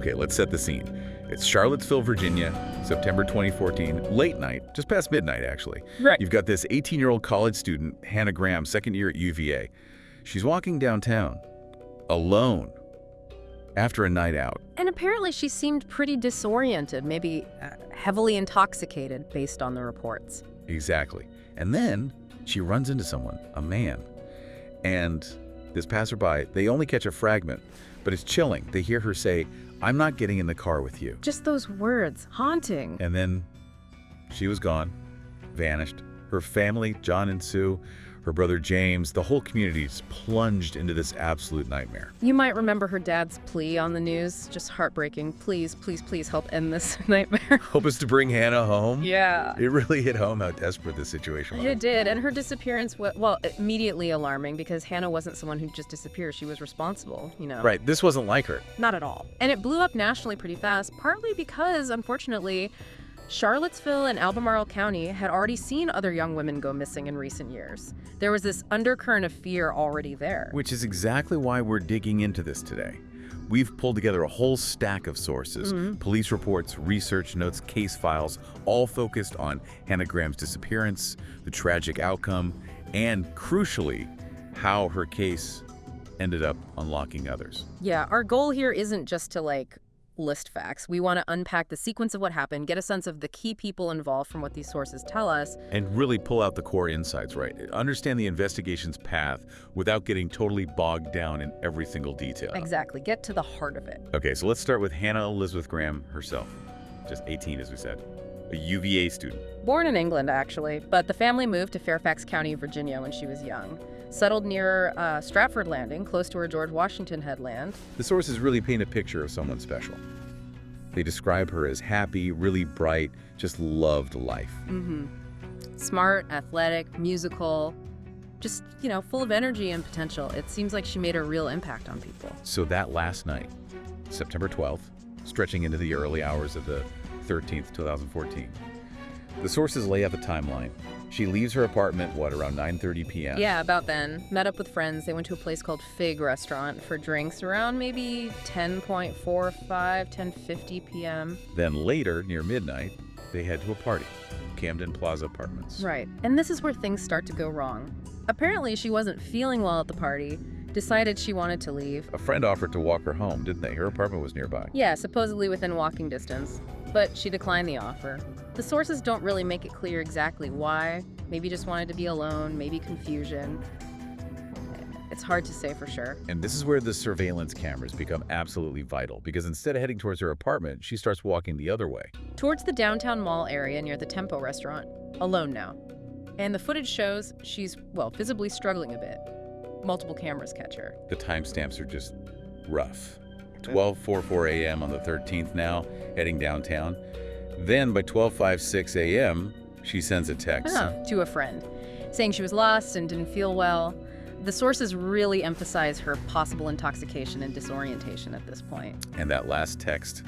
Okay, let's set the scene. It's Charlottesville, Virginia, September 2014, late night, just past midnight, actually. Right. You've got this 18-year-old college student, Hannah Graham, second year at UVA. She's walking downtown, alone, after a night out. And apparently she seemed pretty disoriented, maybe heavily intoxicated based on the reports. Exactly. And then she runs into someone, a man. And this passerby, they only catch a fragment, but it's chilling. They hear her say, "I'm not getting in the car with you." Just those words, haunting. And then she was gone, vanished. Her family, John and Sue, her brother James, the whole community just plunged into this absolute nightmare. You might remember her dad's plea on the news, just heartbreaking. Please, please, please help end this nightmare. Hope is to bring Hannah home. Yeah. It really hit home how desperate this situation was. It did, and her disappearance was, well, immediately alarming because Hannah wasn't someone who just disappeared. She was responsible, you know. Right, this wasn't like her. Not at all. And it blew up nationally pretty fast, partly because, unfortunately, Charlottesville and Albemarle County had already seen other young women go missing in recent years. There was this undercurrent of fear already there. Which is exactly why we're digging into this today. We've pulled together a whole stack of sources, police reports, research notes, case files, all focused on Hannah Graham's disappearance, the tragic outcome, and crucially, how her case ended up unlocking others. Yeah, our goal here isn't just to, list facts. We want to unpack the sequence of what happened, get a sense of the key people involved from what these sources tell us. And really pull out the core insights, right? Understand the investigation's path without getting totally bogged down in every single detail. Exactly. Get to the heart of it. Okay, so let's start with Hannah Elizabeth Graham herself. Just 18, as we said. A UVA student. Born in England, actually, but the family moved to Fairfax County, Virginia when she was young. Settled near Stratford Landing, close to where George Washington had land. The sources really paint a picture of someone special. They describe her as happy, really bright, just loved life. Smart, athletic, musical, just, full of energy and potential. It seems like she made a real impact on people. So that last night, September 12th, stretching into the early hours of the 13th, 2014, the sources lay out the timeline. She leaves her apartment, around 9:30 p.m.? Yeah, about then. Met up with friends. They went to a place called Fig Restaurant for drinks around maybe 10:45, 10:50 p.m. Then later, near midnight, they head to a party, Camden Plaza Apartments. Right. And this is where things start to go wrong. Apparently, she wasn't feeling well at the party, decided she wanted to leave. A friend offered to walk her home, didn't they? Her apartment was nearby. Yeah, supposedly within walking distance. But she declined the offer. The sources don't really make it clear exactly why. Maybe just wanted to be alone, maybe confusion. It's hard to say for sure. And this is where the surveillance cameras become absolutely vital, because instead of heading towards her apartment, she starts walking the other way. Towards the downtown mall area near the Tempo restaurant, alone now. And the footage shows she's, visibly struggling a bit. Multiple cameras catch her. The timestamps are just rough. 12:44 a.m. on the 13th now, heading downtown. Then by 12:56 a.m., she sends a text. To a friend, saying she was lost and didn't feel well. The sources really emphasize her possible intoxication and disorientation at this point. And that last text,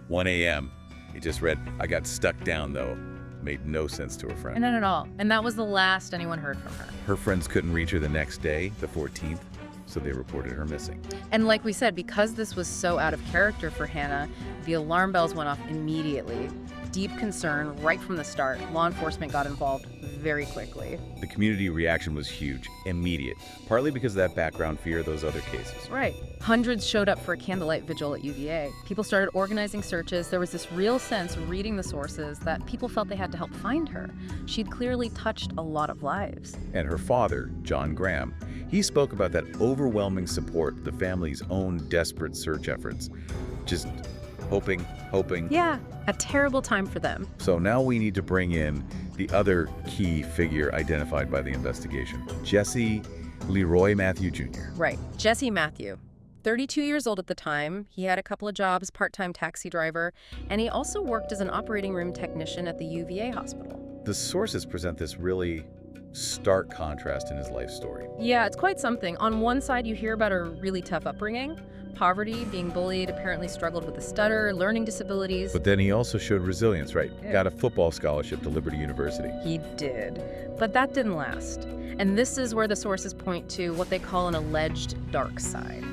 1 a.m., it just read, "I got stuck down, though." Made no sense to her friend. None at all. And that was the last anyone heard from her. Her friends couldn't reach her the next day, the 14th, so they reported her missing. And like we said, because this was so out of character for Hannah, the alarm bells went off immediately. Deep concern right from the start. Law enforcement got involved very quickly. The community reaction was huge, immediate, partly because of that background fear of those other cases. Right. Hundreds showed up for a candlelight vigil at UVA. People started organizing searches. There was this real sense, reading the sources, that people felt they had to help find her. She'd clearly touched a lot of lives. And her father, John Graham, he spoke about that overwhelming support, the family's own desperate search efforts. Just hoping. Yeah, a terrible time for them. So now we need to bring in the other key figure identified by the investigation, Jesse Leroy Matthew Jr. Right, Jesse Matthew. 32 years old at the time, he had a couple of jobs, part-time taxi driver, and he also worked as an operating room technician at the UVA hospital. The sources present this really stark contrast in his life story. Yeah, it's quite something. On one side, you hear about a really tough upbringing, poverty, being bullied, apparently struggled with a stutter, learning disabilities. But then he also showed resilience, right? Yeah. Got a football scholarship to Liberty University. He did. But that didn't last. And this is where the sources point to what they call an alleged dark side.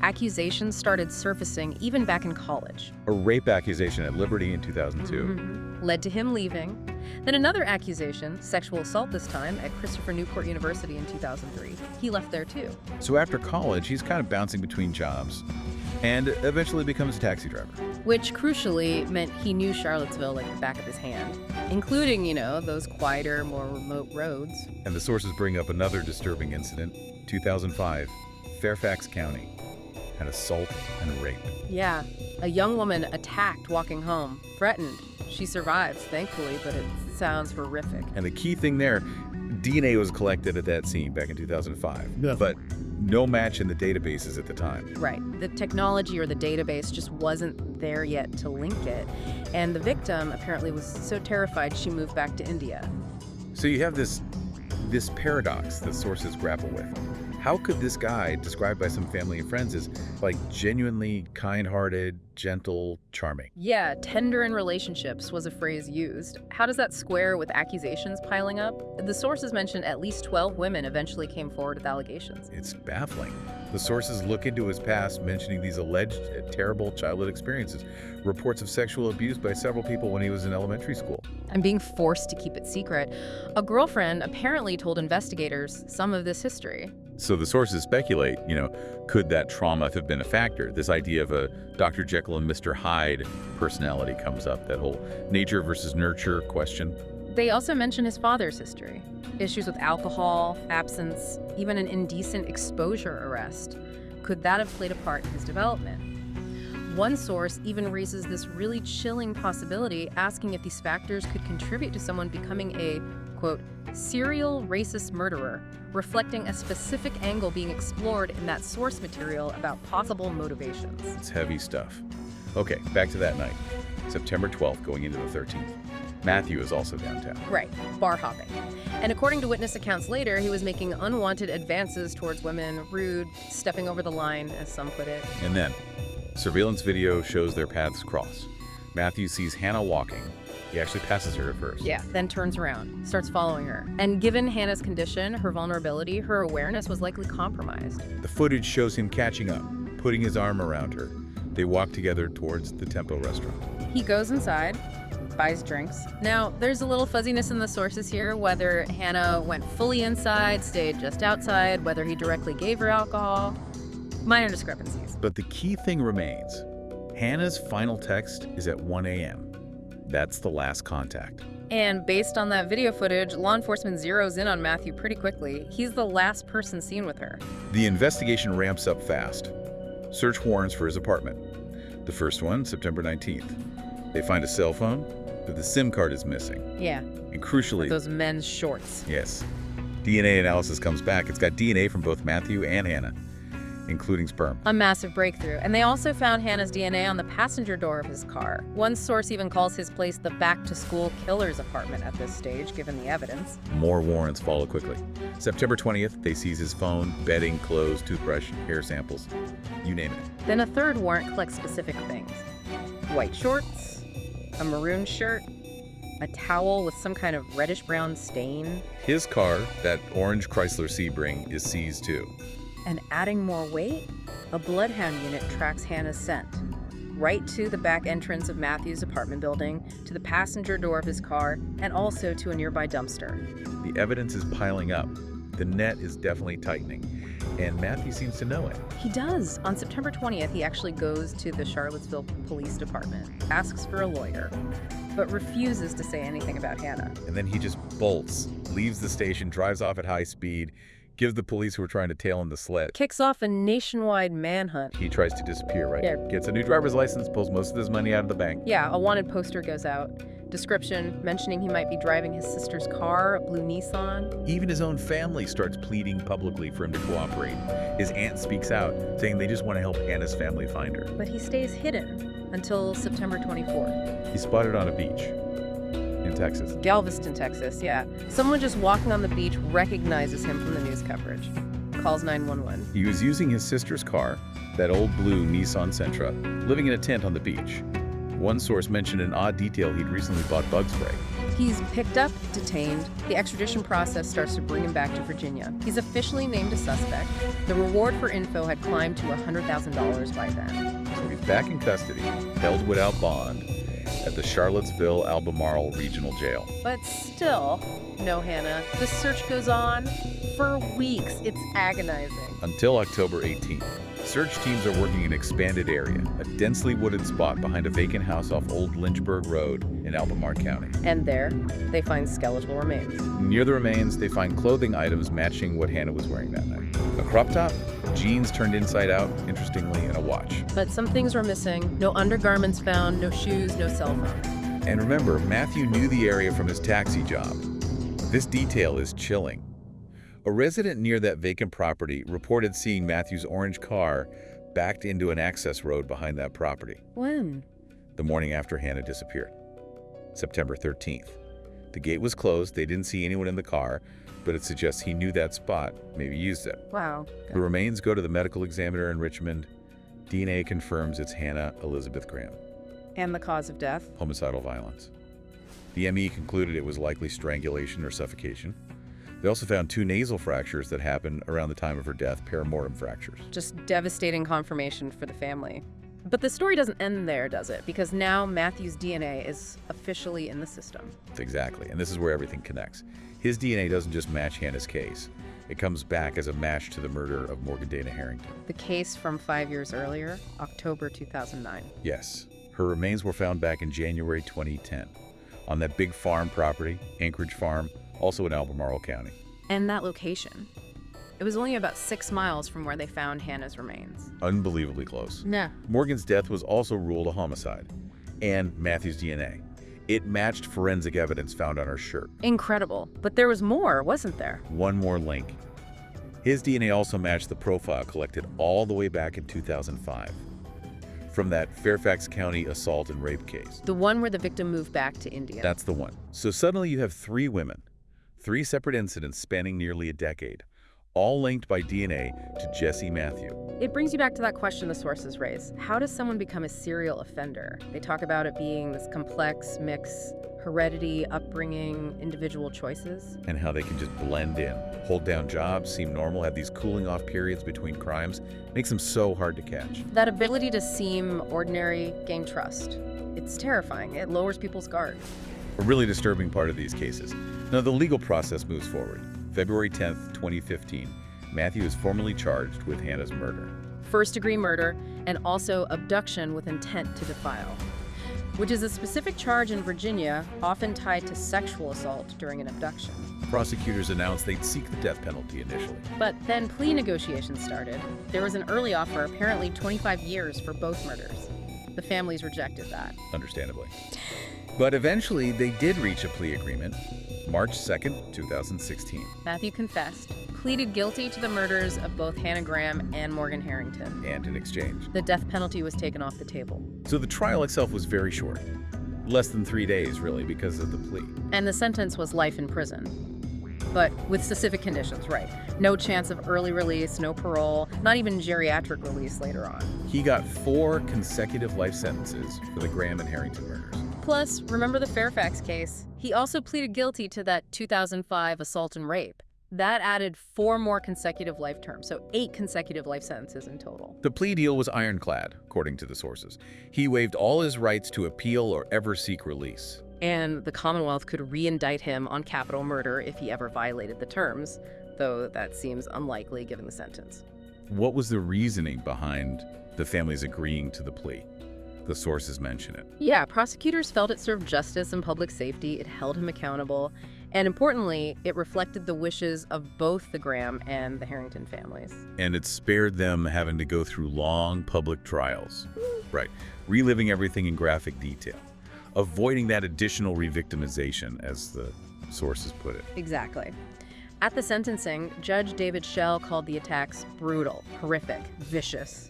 Accusations started surfacing even back in college. A rape accusation at Liberty in 2002. Led to him leaving. Then another accusation, sexual assault this time, at Christopher Newport University in 2003. He left there too. So after college, he's kind of bouncing between jobs and eventually becomes a taxi driver. Which, crucially, meant he knew Charlottesville like the back of his hand, including, those quieter, more remote roads. And the sources bring up another disturbing incident, 2005, Fairfax County, an assault and rape. Yeah, a young woman attacked walking home, threatened. She survives, thankfully, but it sounds horrific. And the key thing there, DNA was collected at that scene back in 2005, Yeah. but no match in the databases at the time. Right. The technology or the database just wasn't there yet to link it. And the victim apparently was so terrified she moved back to India. So you have this paradox that sources grapple with. How could this guy, described by some family and friends as like genuinely kind-hearted, gentle, charming? Yeah, tender in relationships was a phrase used. How does that square with accusations piling up? The sources mentioned at least 12 women eventually came forward with allegations. It's baffling. The sources look into his past, mentioning these alleged terrible childhood experiences, reports of sexual abuse by several people when he was in elementary school. And being forced to keep it secret. A girlfriend apparently told investigators some of this history. So the sources speculate, could that trauma have been a factor? This idea of a Dr. Jekyll and Mr. Hyde personality comes up, that whole nature versus nurture question. They also mention his father's history. Issues with alcohol, absence, even an indecent exposure arrest. Could that have played a part in his development? One source even raises this really chilling possibility, asking if these factors could contribute to someone becoming a, quote, serial racist murderer, reflecting a specific angle being explored in that source material about possible motivations. It's heavy stuff. Okay, back to that night, September 12th going into the 13th. Matthew is also downtown. Right, bar hopping. And according to witness accounts later, he was making unwanted advances towards women, rude, stepping over the line, as some put it. And then, surveillance video shows their paths cross. Matthew sees Hannah walking. He actually passes her at first. Yeah, then turns around, starts following her. And given Hannah's condition, her vulnerability, her awareness was likely compromised. The footage shows him catching up, putting his arm around her. They walk together towards the Tempo restaurant. He goes inside, buys drinks. Now, there's a little fuzziness in the sources here, whether Hannah went fully inside, stayed just outside, whether he directly gave her alcohol. Minor discrepancies. But the key thing remains. Hannah's final text is at 1 a.m. That's the last contact. And based on that video footage, law enforcement zeroes in on Matthew pretty quickly. He's the last person seen with her. The investigation ramps up fast. Search warrants for his apartment. The first one, September 19th. They find a cell phone, but the SIM card is missing. Yeah. And crucially, Those men's shorts. yes, DNA analysis comes back. It's got DNA from both Matthew and Hannah, including sperm. A massive breakthrough. And they also found Hannah's DNA on the passenger door of his car. One source even calls his place the back-to-school killer's apartment at this stage, given the evidence. More warrants follow quickly. September 20th, they seize his phone, bedding, clothes, toothbrush, hair samples, you name it. Then a third warrant collects specific things. White shorts, a maroon shirt, a towel with some kind of reddish-brown stain. His car, that orange Chrysler Sebring, is seized too. And adding more weight, a bloodhound unit tracks Hannah's scent. Right to the back entrance of Matthew's apartment building, to the passenger door of his car, and also to a nearby dumpster. The evidence is piling up. The net is definitely tightening, and Matthew seems to know it. He does. On September 20th, he actually goes to the Charlottesville Police Department, asks for a lawyer, but refuses to say anything about Hannah. And then he just bolts, leaves the station, drives off at high speed, gives the police who are trying to tail him the sled. Kicks off a nationwide manhunt. He tries to disappear, right? Yeah. Gets a new driver's license, pulls most of his money out of the bank. Yeah, a wanted poster goes out. Description, mentioning he might be driving his sister's car, a blue Nissan. Even his own family starts pleading publicly for him to cooperate. His aunt speaks out, saying they just want to help Hannah's family find her. But he stays hidden until September 24th. He's spotted on a beach in Texas. Galveston, Texas, yeah. Someone just walking on the beach recognizes him from the news coverage. Calls 911. He was using his sister's car, that old blue Nissan Sentra, living in a tent on the beach. One source mentioned an odd detail: he'd recently bought bug spray. He's picked up, detained. The extradition process starts to bring him back to Virginia. He's officially named a suspect. The reward for info had climbed to $100,000 by then. So he's back in custody, held without bond, at the Charlottesville-Albemarle Regional Jail. But still, no, Hannah, the search goes on for weeks. It's agonizing. Until October 18th. Search teams are working in an expanded area, a densely wooded spot behind a vacant house off Old Lynchburg Road in Albemarle County. And there, they find skeletal remains. Near the remains, they find clothing items matching what Hannah was wearing that night. A crop top, jeans turned inside out, interestingly, and a watch. But some things were missing. No undergarments found, no shoes, no cell phone. And remember, Matthew knew the area from his taxi job. This detail is chilling. A resident near that vacant property reported seeing Matthew's orange car backed into an access road behind that property. When? The morning after Hannah disappeared, September 13th. The gate was closed, they didn't see anyone in the car, but it suggests he knew that spot, maybe used it. Wow. The remains go to the medical examiner in Richmond. DNA confirms it's Hannah Elizabeth Graham. And the cause of death? Homicidal violence. The ME concluded it was likely strangulation or suffocation. They also found 2 nasal fractures that happened around the time of her death, perimortem fractures. Just devastating confirmation for the family. But the story doesn't end there, does it? Because now Matthew's DNA is officially in the system. Exactly, and this is where everything connects. His DNA doesn't just match Hannah's case. It comes back as a match to the murder of Morgan Dana Harrington. The case from 5 years earlier, October 2009. Yes, her remains were found back in January 2010 on that big farm property, Anchorage Farm, also in Albemarle County. And that location. It was only about 6 miles from where they found Hannah's remains. Unbelievably close. Yeah. Morgan's death was also ruled a homicide. And Matthew's DNA. It matched forensic evidence found on her shirt. Incredible. But there was more, wasn't there? One more link. His DNA also matched the profile collected all the way back in 2005 from that Fairfax County assault and rape case. The one where the victim moved back to India. That's the one. So suddenly you have 3 women, 3 separate incidents spanning nearly a decade, all linked by DNA to Jesse Matthew. It brings you back to that question the sources raise. How does someone become a serial offender? They talk about it being this complex mix, heredity, upbringing, individual choices. And how they can just blend in, hold down jobs, seem normal, have these cooling off periods between crimes, makes them so hard to catch. That ability to seem ordinary, gain trust. It's terrifying. It lowers people's guard. A really disturbing part of these cases. Now, the legal process moves forward. February 10th, 2015, Matthew is formally charged with Hannah's murder. First-degree murder and also abduction with intent to defile, which is a specific charge in Virginia often tied to sexual assault during an abduction. Prosecutors announced they'd seek the death penalty initially. But then plea negotiations started. There was an early offer, apparently 25 years for both murders. The families rejected that. Understandably. But eventually, they did reach a plea agreement, March 2nd, 2016. Matthew confessed, pleaded guilty to the murders of both Hannah Graham and Morgan Harrington. And in exchange, the death penalty was taken off the table. So the trial itself was very short. Less than 3 days, really, because of the plea. And the sentence was life in prison. But with specific conditions, right? No chance of early release, no parole, not even geriatric release later on. He got 4 consecutive life sentences for the Graham and Harrington murders. Plus, remember the Fairfax case? He also pleaded guilty to that 2005 assault and rape. That added 4 more consecutive life terms, so 8 consecutive life sentences in total. The plea deal was ironclad, according to the sources. He waived all his rights to appeal or ever seek release. And the Commonwealth could re-indict him on capital murder if he ever violated the terms, though that seems unlikely given the sentence. What was the reasoning behind the families agreeing to the plea? The sources mention it. Yeah, prosecutors felt it served justice and public safety, it held him accountable, and importantly, it reflected the wishes of both the Graham and the Harrington families. And it spared them having to go through long public trials. Right, reliving everything in graphic detail, avoiding that additional re-victimization, as the sources put it. Exactly. At the sentencing, Judge David Schell called the attacks brutal, horrific, vicious.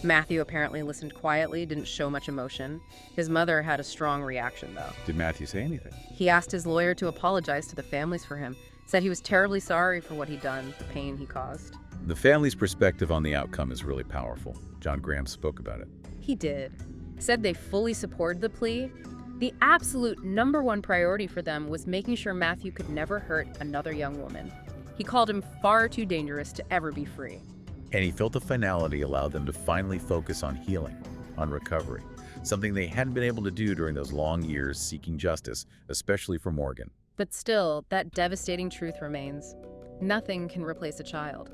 Matthew apparently listened quietly, didn't show much emotion. His mother had a strong reaction, though. Did Matthew say anything? He asked his lawyer to apologize to the families for him, said he was terribly sorry for what he'd done, the pain he caused. The family's perspective on the outcome is really powerful. John Graham spoke about it. He did. Said they fully supported the plea, The absolute #1 priority for them was making sure Matthew could never hurt another young woman. He called him far too dangerous to ever be free. And he felt the finality allowed them to finally focus on healing, on recovery, something they hadn't been able to do during those long years seeking justice, especially for Morgan. But still, that devastating truth remains. Nothing can replace a child.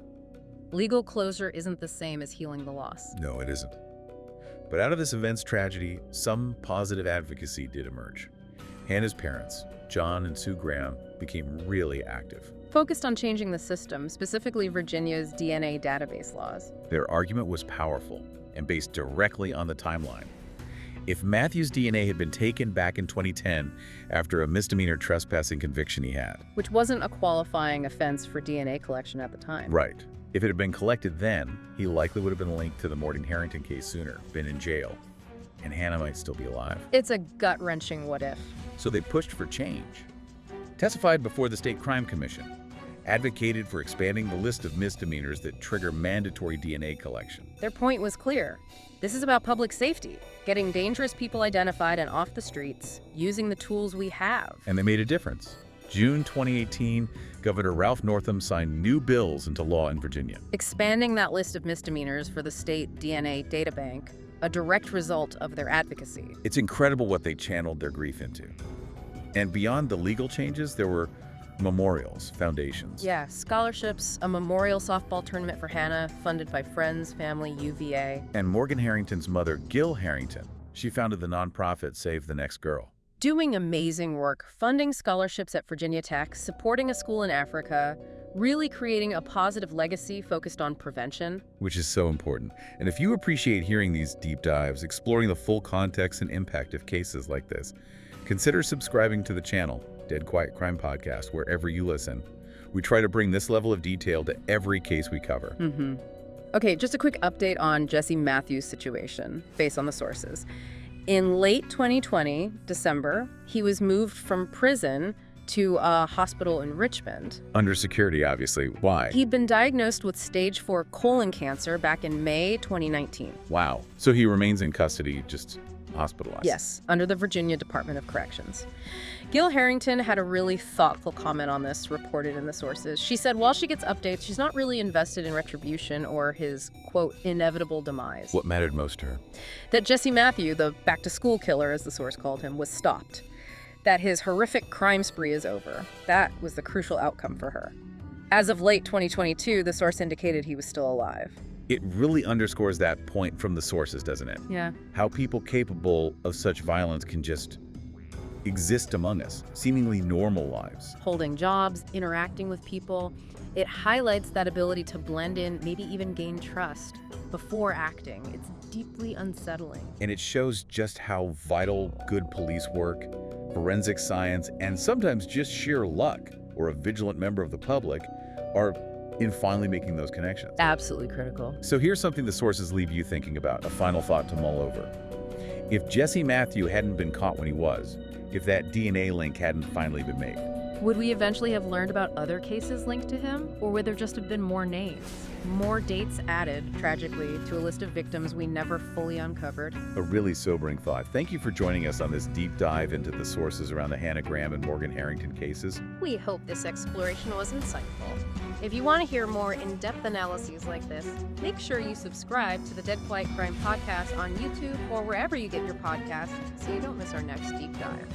Legal closure isn't the same as healing the loss. No, it isn't. But out of this event's tragedy, some positive advocacy did emerge. Hannah's parents, John and Sue Graham, became really active. Focused on changing the system, specifically Virginia's DNA database laws. Their argument was powerful and based directly on the timeline. If Matthew's DNA had been taken back in 2010 after a misdemeanor trespassing conviction he had. Which wasn't a qualifying offense for DNA collection at the time. Right. If it had been collected then, he likely would have been linked to the Morgan Harrington case sooner, been in jail, and Hannah might still be alive. It's a gut-wrenching what if. So they pushed for change. Testified before the State Crime Commission, advocated for expanding the list of misdemeanors that trigger mandatory DNA collection. Their point was clear. This is about public safety, getting dangerous people identified and off the streets, using the tools we have. And they made a difference. June 2018, Governor Ralph Northam signed new bills into law in Virginia. Expanding that list of misdemeanors for the state DNA databank, a direct result of their advocacy. It's incredible what they channeled their grief into. And beyond the legal changes, there were memorials, foundations. Yeah, scholarships, a memorial softball tournament for Hannah, funded by friends, family, UVA. And Morgan Harrington's mother, Gil Harrington, she founded the nonprofit Save the Next Girl. Doing amazing work, funding scholarships at Virginia Tech, supporting a school in Africa, really creating a positive legacy focused on prevention. Which is so important. And if you appreciate hearing these deep dives, exploring the full context and impact of cases like this, consider subscribing to the channel, Dead Quiet Crime Podcast, wherever you listen. We try to bring this level of detail to every case we cover. Okay, just a quick update on Jesse Matthews' situation, based on the sources. In late 2020, December, he was moved from prison to a hospital in Richmond. Under security, obviously. Why? He'd been diagnosed with stage 4 colon cancer back in May 2019. Wow. So he remains in custody, just hospitalized. Yes, under the Virginia Department of Corrections. Gil Harrington had a really thoughtful comment on this, reported in the sources. She said while she gets updates, she's not really invested in retribution or his, quote, inevitable demise. What mattered most to her? That Jesse Matthew, the back-to-school killer, as the source called him, was stopped. That his horrific crime spree is over. That was the crucial outcome for her. As of late 2022, the source indicated he was still alive. It really underscores that point from the sources, doesn't it? Yeah. How people capable of such violence can just exist among us, seemingly normal lives. Holding jobs, interacting with people. It highlights that ability to blend in, maybe even gain trust before acting. It's deeply unsettling. And it shows just how vital good police work, forensic science, and sometimes just sheer luck or a vigilant member of the public are in finally making those connections. Absolutely critical. So here's something the sources leave you thinking about, a final thought to mull over. If Jesse Matthew hadn't been caught when he was, if that DNA link hadn't finally been made, would we eventually have learned about other cases linked to him? Or would there just have been more names? More dates added, tragically, to a list of victims we never fully uncovered? a really sobering thought. Thank you for joining us on this deep dive into the sources around the Hannah Graham and Morgan Harrington cases. We hope this exploration was insightful. If you want to hear more in-depth analyses like this, make sure you subscribe to the Dead Quiet Crime Podcast on YouTube or wherever you get your podcasts so you don't miss our next deep dive.